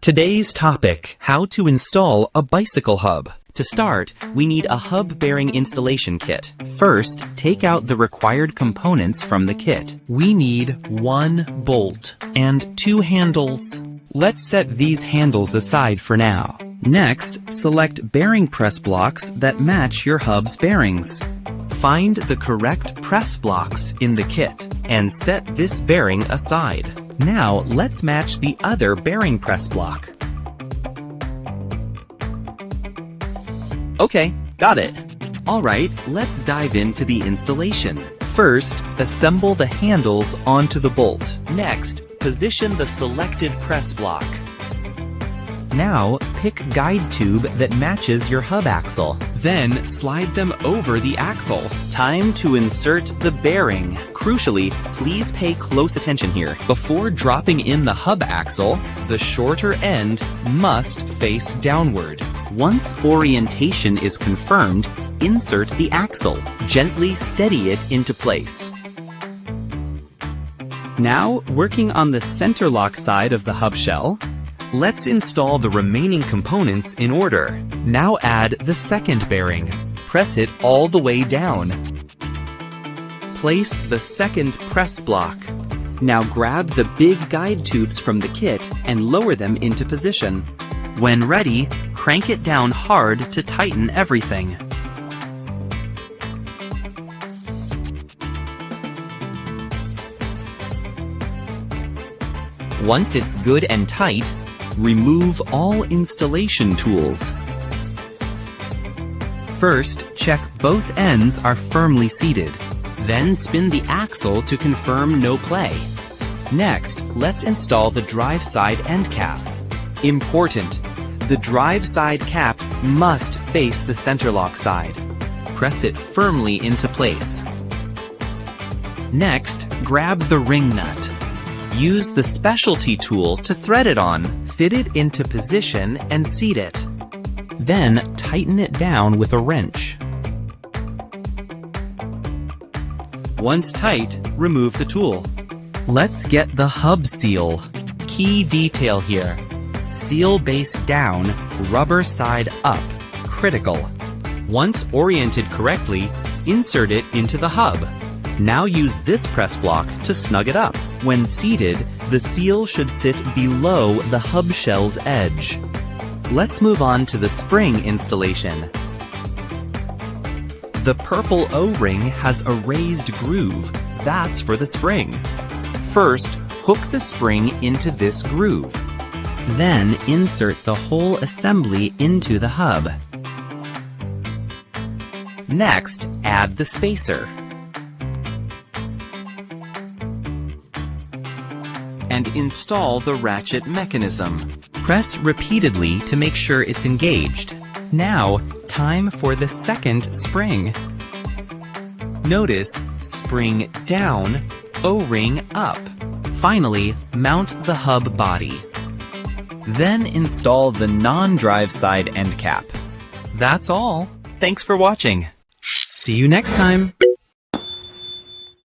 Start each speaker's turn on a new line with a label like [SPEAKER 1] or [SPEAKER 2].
[SPEAKER 1] Today's topic: how to install a bicycle hub. To start, we need a hub bearing installation kit. First, take out the required components from the kit. We need 1 bolt and 2 handles. Let's set these handles aside for now. Next, select bearing press blocks that match your hub's bearings. Find the correct press blocks in the kit and set this bearing aside. Now, let's match the other bearing press block. Okay, got it. Alright, let's dive into the installation. First, assemble the handles onto the bolt. Next, position the selected press block. Now, pick guide tube that matches your hub axle. Then, slide them over the axle. Time to insert the bearing. Crucially, please pay close attention here. Before dropping in the hub axle, the shorter end must face downward. Once orientation is confirmed, insert the axle. Gently steady it into place. Now, working on the center lock side of the hub shell, let's install the remaining components in order. Now add the second bearing. Press it all the way down. Place the second press block. Now grab the big guide tubes from the kit and lower them into position. When ready, crank it down hard to tighten everything. Once it's good and tight, remove all installation tools. First, check both ends are firmly seated. Then spin the axle to confirm no play. Next, let's install the drive side end cap. Important: the drive side cap must face the center lock side. Press it firmly into place. Next, grab the ring nut. Use the specialty tool to thread it on. Fit it into position and seat it. Then tighten it down with a wrench. Once tight, remove the tool. Let's get the hub seal. Key detail here: seal base down, rubber side up. Critical. Once oriented correctly, insert it into the hub. Now use this press block to snug it up. When seated, the seal should sit below the hub shell's edge. Let's move on to the spring installation. The purple O-ring has a raised groove. That's for the spring. First, hook the spring into this groove. Then insert the whole assembly into the hub. Next, add the spacer. And install the ratchet mechanism. Press repeatedly to make sure it's engaged. Now, time for the second spring. Notice spring down, O-ring up. Finally, mount the hub body. Then install the non-drive side end cap. That's all. Thanks for watching. See you next time.